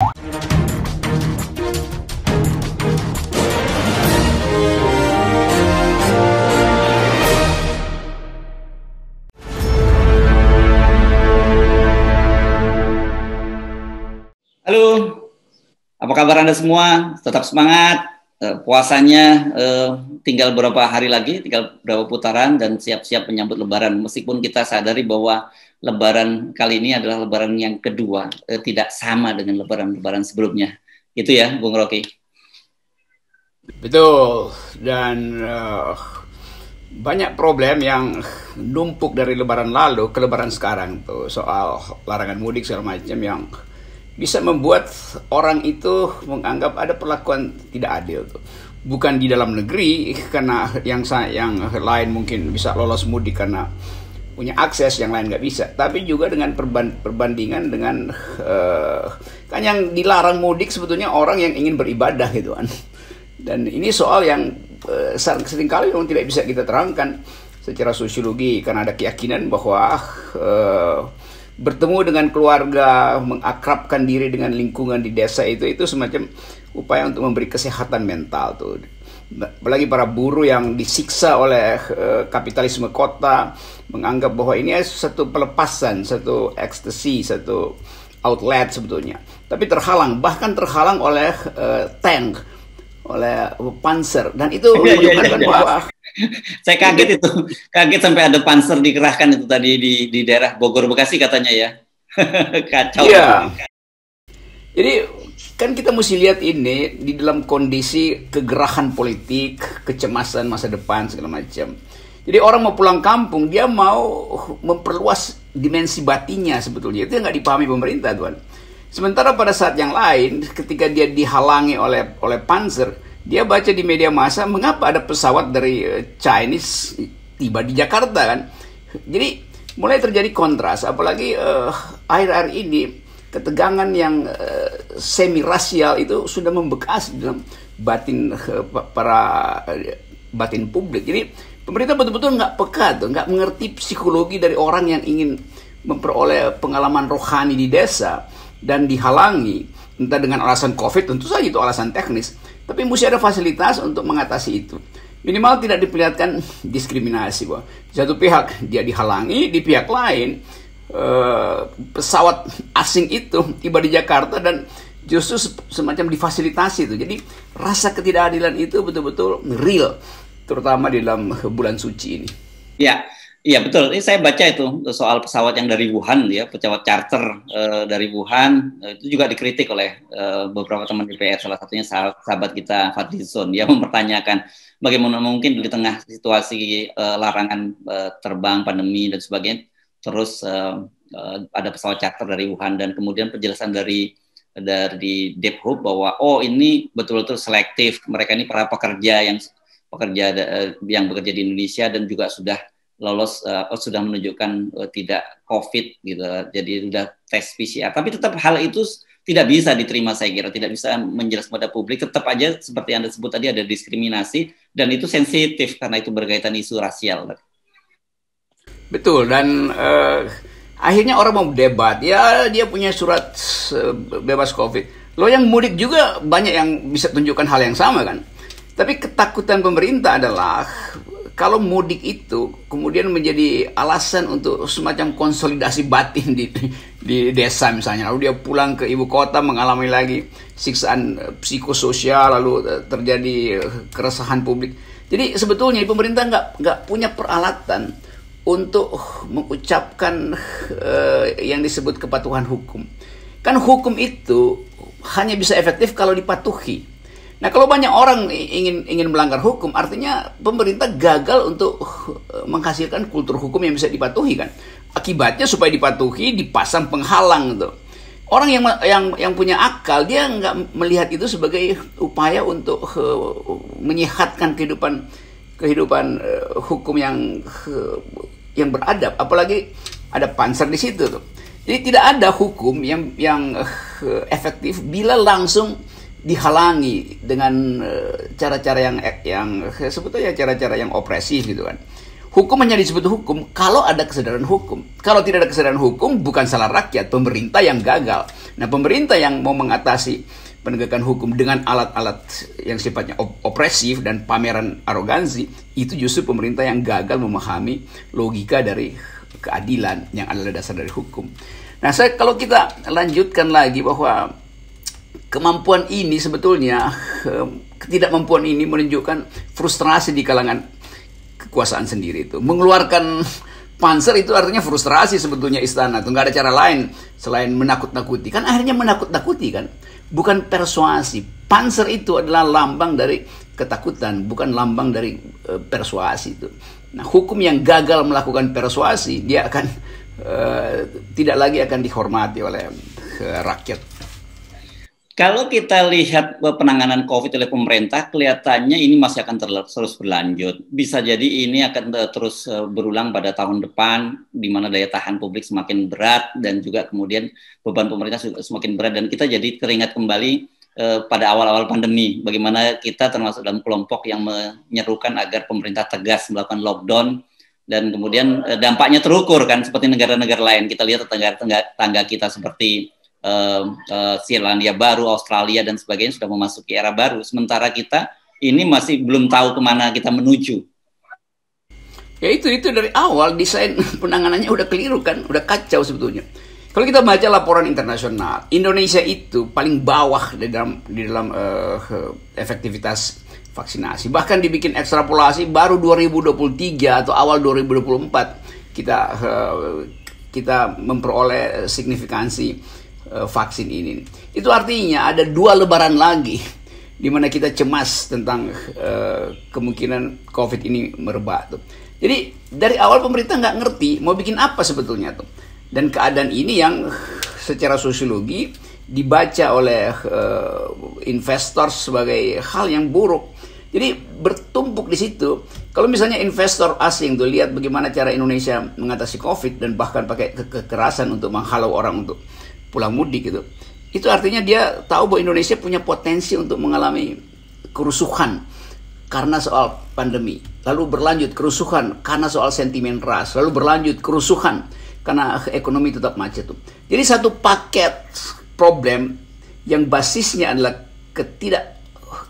Halo, apa kabar Anda semua? Tetap semangat. Puasanya tinggal beberapa hari lagi, tinggal beberapa putaran dan siap-siap menyambut Lebaran. Meskipun kita sadari bahwa Lebaran kali ini adalah Lebaran yang kedua, tidak sama dengan Lebaran-Lebaran sebelumnya. Itu ya, Bung Rocky. Betul, dan banyak problem yang numpuk dari Lebaran lalu ke Lebaran sekarang tuh, soal larangan mudik segala macam yang bisa membuat orang itu menganggap ada perlakuan tidak adil tuh. Bukan di dalam negeri, karena yang lain mungkin bisa lolos mudik karena punya akses, yang lain nggak bisa. Tapi juga dengan perbandingan dengan kan yang dilarang mudik sebetulnya orang yang ingin beribadah gitu kan. Dan ini soal yang seringkali memang tidak bisa kita terangkan secara sosiologi, karena ada keyakinan bahwa bertemu dengan keluarga, mengakrabkan diri dengan lingkungan di desa itu semacam upaya untuk memberi kesehatan mental tuh. Apalagi para buruh yang disiksa oleh kapitalisme kota, menganggap bahwa ini satu pelepasan, satu ekstasi, satu outlet sebetulnya. Tapi bahkan terhalang oleh tank, oleh panzer, dan itu menunjukkan bahwa saya kaget sampai ada panser dikerahkan itu tadi di daerah Bogor Bekasi katanya ya. Kacau. Iya. Jadi kan kita mesti lihat ini di dalam kondisi kegerahan politik, kecemasan masa depan segala macam. Jadi orang mau pulang kampung, dia mau memperluas dimensi batinnya sebetulnya. Itu yang nggak dipahami pemerintah, tuan. Sementara pada saat yang lain, ketika dia dihalangi oleh panzer, dia baca di media massa, mengapa ada pesawat dari Chinese tiba di Jakarta kan. Jadi mulai terjadi kontras, apalagi akhir-akhir ini ketegangan yang semi rasial itu sudah membekas dalam batin batin publik. Jadi pemerintah betul-betul nggak peka tuh, nggak mengerti psikologi dari orang yang ingin memperoleh pengalaman rohani di desa dan dihalangi, entah dengan alasan COVID, tentu saja itu alasan teknis. Tapi mesti ada fasilitas untuk mengatasi itu. Minimal tidak diperlihatkan diskriminasi, bahwa satu pihak dia dihalangi, di pihak lain pesawat asing itu tiba di Jakarta dan justru semacam difasilitasi itu. Jadi rasa ketidakadilan itu betul-betul real, terutama di dalam bulan suci ini. Ya. Iya betul, ini saya baca itu soal pesawat yang dari Wuhan ya, pesawat charter dari Wuhan, itu juga dikritik oleh beberapa teman DPR, salah satunya sahabat kita Fadlizon, dia mempertanyakan bagaimana mungkin di tengah situasi larangan terbang, pandemi dan sebagainya, terus ada pesawat charter dari Wuhan, dan kemudian penjelasan dari Dephob bahwa ini betul-betul selektif, mereka ini para pekerja yang bekerja di Indonesia dan juga sudah lolos, sudah menunjukkan tidak COVID gitu, jadi sudah tes PCR. Tapi tetap hal itu tidak bisa diterima, saya kira tidak bisa menjelaskan pada publik. Tetap aja seperti Anda sebut tadi ada diskriminasi, dan itu sensitif karena itu berkaitan isu rasial. Betul, dan akhirnya orang mau debat, ya dia punya surat bebas COVID. Lo yang mudik juga banyak yang bisa tunjukkan hal yang sama kan. Tapi ketakutan pemerintah adalah kalau mudik itu kemudian menjadi alasan untuk semacam konsolidasi batin di desa misalnya, lalu dia pulang ke ibu kota mengalami lagi siksaan psikososial, lalu terjadi keresahan publik. Jadi sebetulnya pemerintah nggak punya peralatan untuk mengucapkan yang disebut kepatuhan hukum. Kan hukum itu hanya bisa efektif kalau dipatuhi. Nah, kalau banyak orang ingin melanggar hukum, artinya pemerintah gagal untuk menghasilkan kultur hukum yang bisa dipatuhi kan. Akibatnya supaya dipatuhi dipasang penghalang tuh. Orang yang punya akal, dia nggak melihat itu sebagai upaya untuk menyehatkan kehidupan hukum yang beradab, apalagi ada panser di situ tuh. Jadi tidak ada hukum yang efektif bila langsung dihalangi dengan cara-cara yang sebetulnya cara-cara yang opresif gitu kan. Hukum hanya disebut hukum kalau ada kesadaran hukum. Kalau tidak ada kesadaran hukum, bukan salah rakyat, pemerintah yang gagal. Nah, pemerintah yang mau mengatasi penegakan hukum dengan alat-alat yang sifatnya opresif dan pameran arogansi, itu justru pemerintah yang gagal memahami logika dari keadilan yang adalah dasar dari hukum. Nah, kalau kita lanjutkan lagi bahwa kemampuan ini sebetulnya, ketidakmampuan ini menunjukkan frustrasi di kalangan kekuasaan sendiri itu. Mengeluarkan panser itu artinya frustrasi sebetulnya istana. Itu nggak ada cara lain selain menakut-nakuti. Kan akhirnya menakut-nakuti kan. Bukan persuasi. Panser itu adalah lambang dari ketakutan, bukan lambang dari persuasi itu. Nah, hukum yang gagal melakukan persuasi, dia akan tidak lagi akan dihormati oleh rakyat. Kalau kita lihat penanganan COVID oleh pemerintah, kelihatannya ini masih akan terus berlanjut. Bisa jadi ini akan terus berulang pada tahun depan, di mana daya tahan publik semakin berat, dan juga kemudian beban pemerintah semakin berat. Dan kita jadi teringat kembali pada awal-awal pandemi, bagaimana kita termasuk dalam kelompok yang menyerukan agar pemerintah tegas melakukan lockdown, dan kemudian dampaknya terukur kan, seperti negara-negara lain. Kita lihat tetangga kita seperti Selandia Baru, Australia dan sebagainya sudah memasuki era baru. Sementara kita ini masih belum tahu kemana kita menuju. Ya itu dari awal desain penanganannya udah keliru kan, udah kacau sebetulnya. Kalau kita baca laporan internasional, Indonesia itu paling bawah di dalam efektivitas vaksinasi. Bahkan dibikin ekstrapolasi baru 2023 atau awal 2024 kita memperoleh signifikansi vaksin ini. Itu artinya ada 2 lebaran lagi di mana kita cemas tentang kemungkinan COVID ini merebak tuh. Jadi dari awal pemerintah nggak ngerti mau bikin apa sebetulnya tuh. Dan keadaan ini yang secara sosiologi dibaca oleh investor sebagai hal yang buruk. Jadi bertumpuk di situ. Kalau misalnya investor asing tuh lihat bagaimana cara Indonesia mengatasi COVID dan bahkan pakai kekerasan untuk menghalau orang untuk pulang mudik gitu. Itu artinya dia tahu bahwa Indonesia punya potensi untuk mengalami kerusuhan karena soal pandemi. Lalu berlanjut kerusuhan karena soal sentimen ras. Lalu berlanjut kerusuhan karena ekonomi tetap macet tuh. Jadi satu paket problem yang basisnya adalah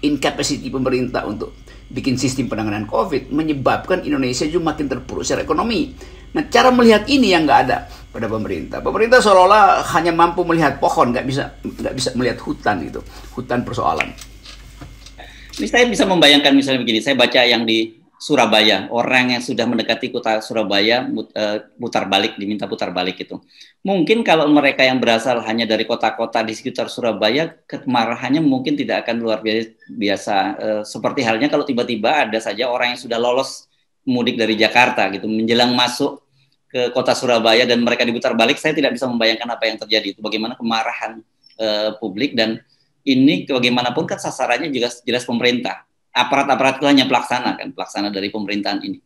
incapacity pemerintah untuk bikin sistem penanganan COVID menyebabkan Indonesia juga makin terpuruk secara ekonomi. Nah, cara melihat ini yang nggak ada pada pemerintah. Pemerintah seolah-olah hanya mampu melihat pohon, nggak bisa melihat hutan gitu, hutan persoalan. Ini saya bisa membayangkan misalnya begini, saya baca yang di Surabaya, orang yang sudah mendekati kota Surabaya diminta putar balik itu. Mungkin kalau mereka yang berasal hanya dari kota-kota di sekitar Surabaya, kemarahannya mungkin tidak akan luar biasa. Seperti halnya kalau tiba-tiba ada saja orang yang sudah lolos mudik dari Jakarta gitu, menjelang masuk ke kota Surabaya dan mereka diputar balik, saya tidak bisa membayangkan apa yang terjadi. Itu bagaimana kemarahan publik, dan ini bagaimanapun kan sasarannya juga jelas pemerintah. Aparat-aparat itu hanya pelaksana dari pemerintahan ini.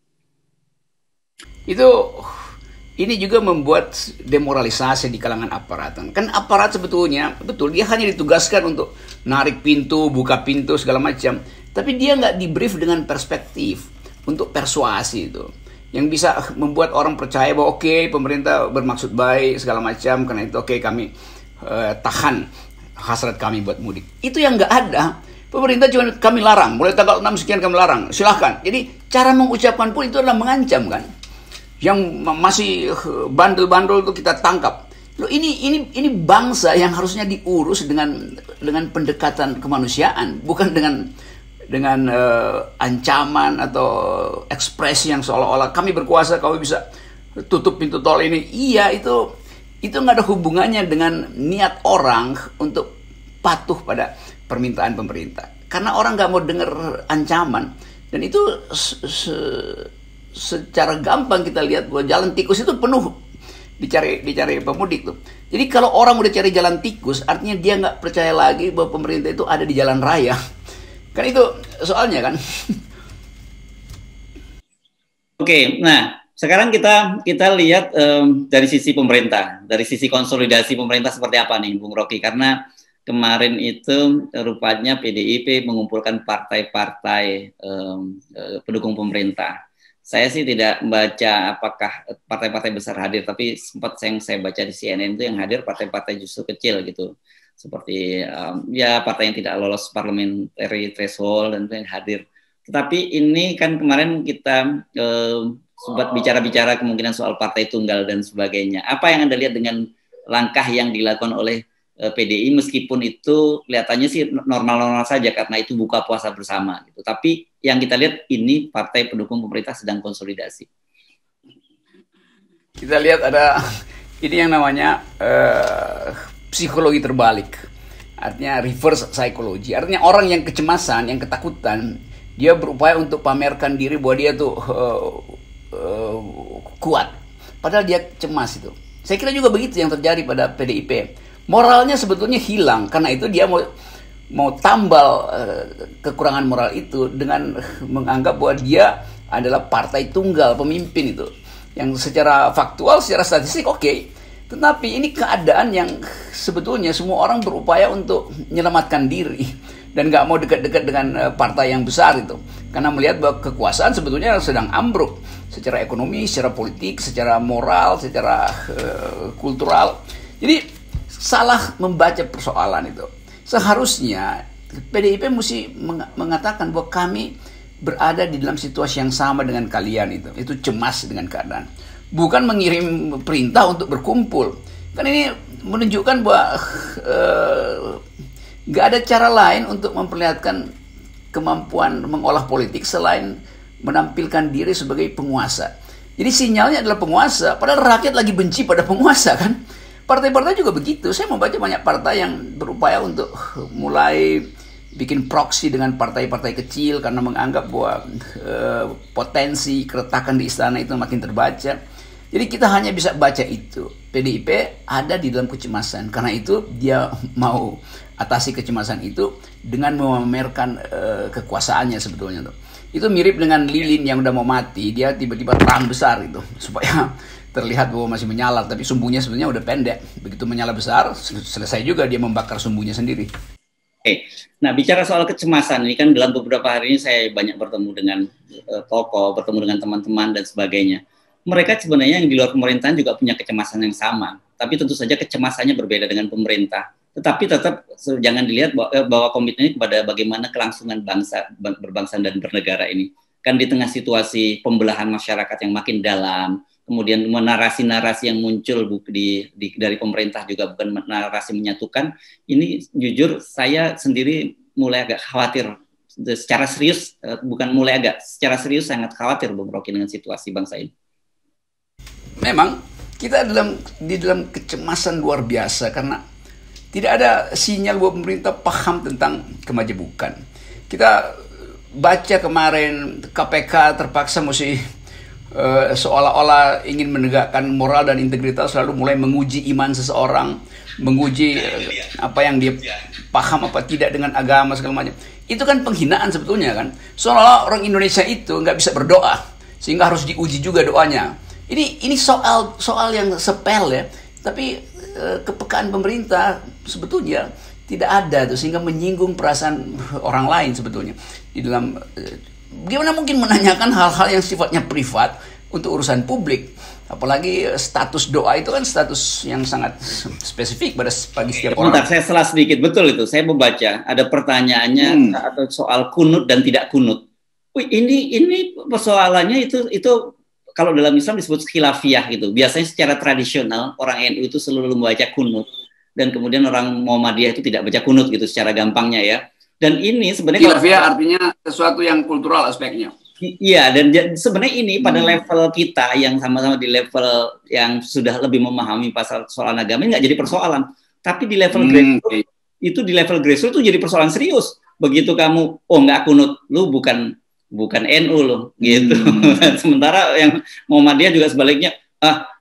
Ini juga membuat demoralisasi di kalangan aparat. Kan aparat sebetulnya, betul, dia hanya ditugaskan untuk narik pintu, buka pintu, segala macam. Tapi dia nggak di-brief dengan perspektif untuk persuasi itu. Yang bisa membuat orang percaya bahwa oke, pemerintah bermaksud baik, segala macam, karena itu kami tahan hasrat kami buat mudik. Itu yang nggak ada. Pemerintah cuma kami larang, mulai tanggal 6 sekian kami larang, silahkan. Jadi cara mengucapkan pun itu adalah mengancam kan. Yang masih bandel-bandel itu kita tangkap. Loh, ini bangsa yang harusnya diurus dengan pendekatan kemanusiaan, bukan dengan ancaman atau ekspresi yang seolah-olah kami berkuasa, kami bisa tutup pintu tol ini. Iya, itu nggak ada hubungannya dengan niat orang untuk patuh pada permintaan pemerintah. Karena orang nggak mau dengar ancaman. Dan itu secara gampang kita lihat bahwa jalan tikus itu penuh dicari pemudik tuh. Jadi kalau orang udah cari jalan tikus, artinya dia nggak percaya lagi bahwa pemerintah itu ada di jalan raya. Kan itu soalnya kan. Oke, nah sekarang kita lihat dari sisi pemerintah, dari sisi konsolidasi pemerintah seperti apa nih, Bung Rocky? Karena kemarin itu rupanya PDIP mengumpulkan partai-partai pendukung pemerintah. Saya sih tidak membaca apakah partai-partai besar hadir, tapi sempat yang saya baca di CNN itu yang hadir partai-partai justru kecil gitu, seperti ya partai yang tidak lolos parliamentary threshold dan itu yang hadir. Tetapi ini kan kemarin kita sempat bicara-bicara kemungkinan soal partai tunggal dan sebagainya. Apa yang Anda lihat dengan langkah yang dilakukan oleh PDI, meskipun itu kelihatannya sih normal-normal saja karena itu buka puasa bersama gitu. Tapi yang kita lihat ini partai pendukung pemerintah sedang konsolidasi. Kita lihat ada ini yang namanya psikologi terbalik. Artinya reverse psychology. Artinya orang yang kecemasan, yang ketakutan, dia berupaya untuk pamerkan diri bahwa dia tuh kuat. Padahal dia cemas itu. Saya kira juga begitu yang terjadi pada PDIP. Moralnya sebetulnya hilang, karena itu dia mau tambal kekurangan moral itu dengan menganggap bahwa dia adalah partai tunggal pemimpin itu. Yang secara faktual, secara statistik oke. Tetapi ini keadaan yang sebetulnya semua orang berupaya untuk menyelamatkan diri dan nggak mau dekat-dekat dengan partai yang besar itu. Karena melihat bahwa kekuasaan sebetulnya sedang ambruk secara ekonomi, secara politik, secara moral, secara kultural. Jadi salah membaca persoalan itu. Seharusnya PDIP mesti mengatakan bahwa kami berada di dalam situasi yang sama dengan kalian itu. Itu cemas dengan keadaan. Bukan mengirim perintah untuk berkumpul. Kan ini menunjukkan bahwa nggak ada cara lain untuk memperlihatkan kemampuan mengolah politik selain menampilkan diri sebagai penguasa. Jadi sinyalnya adalah penguasa, padahal rakyat lagi benci pada penguasa kan. Partai-partai juga begitu. Saya membaca banyak partai yang berupaya untuk mulai bikin proksi dengan partai-partai kecil karena menganggap bahwa potensi keretakan di istana itu makin terbaca. Jadi kita hanya bisa baca itu. PDIP ada di dalam kecemasan. Karena itu dia mau atasi kecemasan itu dengan memamerkan kekuasaannya sebetulnya tuh. Itu mirip dengan lilin yang udah mau mati, dia tiba-tiba terang besar itu supaya terlihat bahwa masih menyala, tapi sumbunya sebenarnya udah pendek. Begitu menyala besar, selesai juga dia membakar sumbunya sendiri. Oke, nah bicara soal kecemasan ini kan dalam beberapa hari ini saya banyak bertemu dengan tokoh, bertemu dengan teman-teman dan sebagainya. Mereka sebenarnya yang di luar pemerintahan juga punya kecemasan yang sama, tapi tentu saja kecemasannya berbeda dengan pemerintah. Tetapi tetap jangan dilihat bahwa komitmennya kepada bagaimana kelangsungan bangsa, berbangsa dan bernegara ini. Kan di tengah situasi pembelahan masyarakat yang makin dalam, kemudian narasi-narasi yang muncul dari pemerintah juga bukan narasi menyatukan. Ini jujur saya sendiri mulai agak khawatir secara serius, secara serius sangat khawatir Bung Rocky dengan situasi bangsa ini. Memang kita di dalam kecemasan luar biasa karena tidak ada sinyal bahwa pemerintah paham tentang kemajemukan. Kita baca kemarin KPK terpaksa mesti seolah-olah ingin menegakkan moral dan integritas, lalu mulai menguji iman seseorang, menguji apa yang dia paham apa tidak dengan agama segala macam. Itu kan penghinaan sebetulnya kan. Seolah-olah orang Indonesia itu nggak bisa berdoa, sehingga harus diuji juga doanya. Ini soal yang sepele ya, tapi kepekaan pemerintah sebetulnya tidak ada tuh, sehingga menyinggung perasaan orang lain sebetulnya di dalam. Gimana mungkin menanyakan hal-hal yang sifatnya privat untuk urusan publik? Apalagi status doa itu kan status yang sangat spesifik bagi setiap orang. Bentar, saya salah sedikit. Betul itu. Saya membaca ada pertanyaannya atau soal kunut dan tidak kunut. Wih, ini persoalannya itu kalau dalam Islam disebut khilafiyah gitu. Biasanya secara tradisional orang NU itu selalu membaca kunut dan kemudian orang Muhammadiyah itu tidak baca kunut gitu secara gampangnya ya. Dan ini sebenarnya khilafiyah artinya sesuatu yang kultural aspeknya. Iya, dan sebenarnya ini pada level kita yang sama-sama di level yang sudah lebih memahami pasal soal agama ini nggak jadi persoalan. Tapi di level grassroots itu di level grassroots itu jadi persoalan serius. Begitu kamu nggak kunut, lu bukan NU lo gitu. Sementara yang Muhammadiyah juga sebaliknya,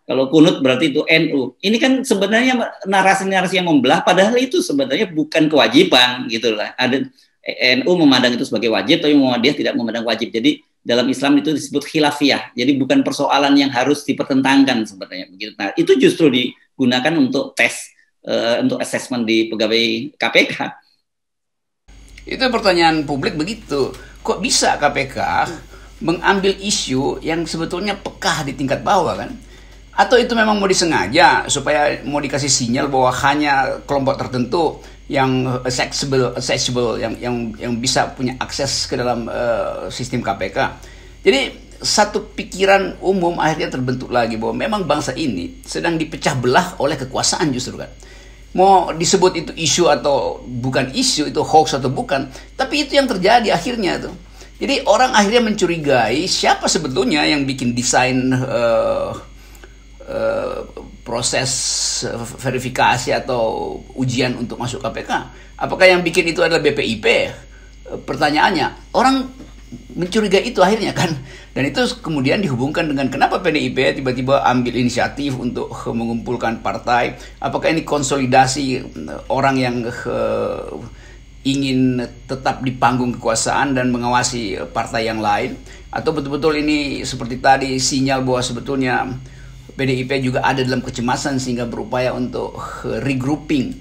kalau kunut berarti itu NU. Ini kan sebenarnya narasi-narasi yang membelah, padahal itu sebenarnya bukan kewajiban gitu lah. Ada NU memandang itu sebagai wajib, tapi Muhammadiyah tidak memandang wajib. Jadi dalam Islam itu disebut khilafiyah. Jadi bukan persoalan yang harus dipertentangkan sebenarnya. Begitu. Nah, itu justru digunakan untuk tes, untuk assessment di pegawai KPK. Itu pertanyaan publik begitu. Kok bisa KPK mengambil isu yang sebetulnya pekah di tingkat bawah kan? Atau itu memang mau disengaja supaya mau dikasih sinyal bahwa hanya kelompok tertentu yang accessible yang bisa punya akses ke dalam sistem KPK. Jadi satu pikiran umum akhirnya terbentuk lagi bahwa memang bangsa ini sedang dipecah belah oleh kekuasaan justru kan. Mau disebut itu isu atau bukan isu, itu hoax atau bukan, tapi itu yang terjadi akhirnya tuh. Jadi orang akhirnya mencurigai siapa sebetulnya yang bikin desain proses verifikasi atau ujian untuk masuk KPK. Apakah yang bikin itu adalah BPIP? Pertanyaannya, orang mencurigai itu akhirnya kan. Dan itu kemudian dihubungkan dengan kenapa PDIP tiba-tiba ambil inisiatif untuk mengumpulkan partai. Apakah ini konsolidasi orang yang ingin tetap di panggung kekuasaan dan mengawasi partai yang lain? Atau betul-betul ini seperti tadi sinyal bahwa sebetulnya PDIP juga ada dalam kecemasan sehingga berupaya untuk regrouping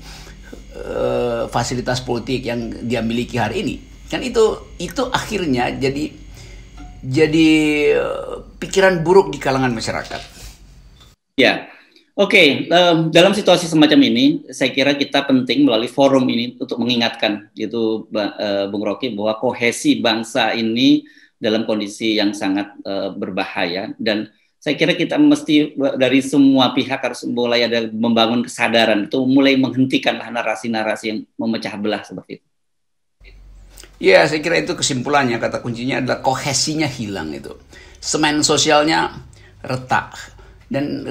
fasilitas politik yang dia miliki hari ini. Kan itu akhirnya jadi pikiran buruk di kalangan masyarakat. Ya, oke. Dalam situasi semacam ini, saya kira kita penting melalui forum ini untuk mengingatkan, gitu, Bung Rocky, bahwa kohesi bangsa ini dalam kondisi yang sangat berbahaya, dan saya kira kita mesti dari semua pihak harus mulai ada membangun kesadaran itu, mulai menghentikan narasi-narasi yang memecah belah seperti itu. Ya, saya kira itu kesimpulannya, kata kuncinya adalah kohesinya hilang itu. Semen sosialnya retak. Dan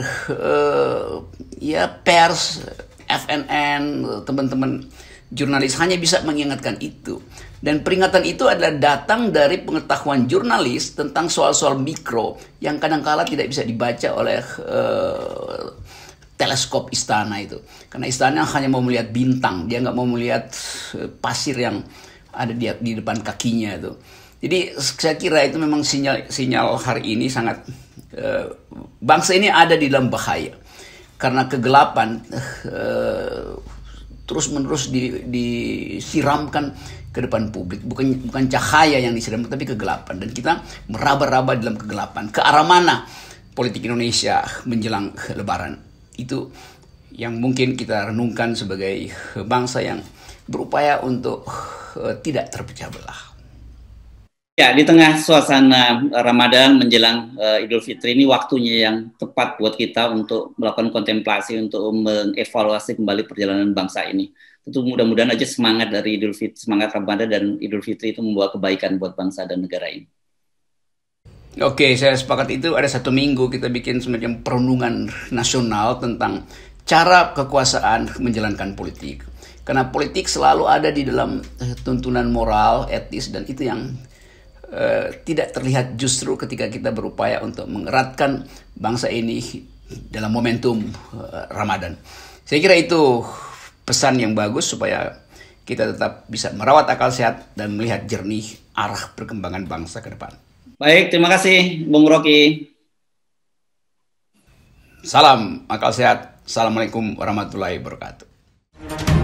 ya pers, FNN, teman-teman jurnalis hanya bisa mengingatkan itu. Dan peringatan itu adalah datang dari pengetahuan jurnalis tentang soal-soal mikro yang kadang-kala tidak bisa dibaca oleh teleskop istana itu. Karena istana hanya mau melihat bintang, dia nggak mau melihat pasir yang ada di depan kakinya itu. Jadi saya kira itu memang sinyal hari ini sangat bangsa ini ada di dalam bahaya karena kegelapan terus-menerus disiramkan ke depan publik. Bukan cahaya yang disiramkan, tapi kegelapan, dan kita meraba-raba dalam kegelapan. Ke arah mana politik Indonesia menjelang Lebaran? Itu yang mungkin kita renungkan sebagai bangsa yang berupaya untuk tidak terpecah belah. Ya, di tengah suasana Ramadan menjelang Idul Fitri ini waktunya yang tepat buat kita untuk melakukan kontemplasi, untuk mengevaluasi kembali perjalanan bangsa ini. Tentu mudah-mudahan aja semangat dari Idul Fitri, semangat Ramadan dan Idul Fitri itu membawa kebaikan buat bangsa dan negara ini. Oke, saya sepakat itu. Ada 1 minggu kita bikin semacam perenungan nasional tentang cara kekuasaan menjalankan politik. Karena politik selalu ada di dalam tuntunan moral, etis, dan itu yang tidak terlihat justru ketika kita berupaya untuk mengeratkan bangsa ini dalam momentum Ramadan. Saya kira itu pesan yang bagus supaya kita tetap bisa merawat akal sehat dan melihat jernih arah perkembangan bangsa ke depan. Baik, terima kasih Bung Rocky. Salam akal sehat. Assalamualaikum warahmatullahi wabarakatuh.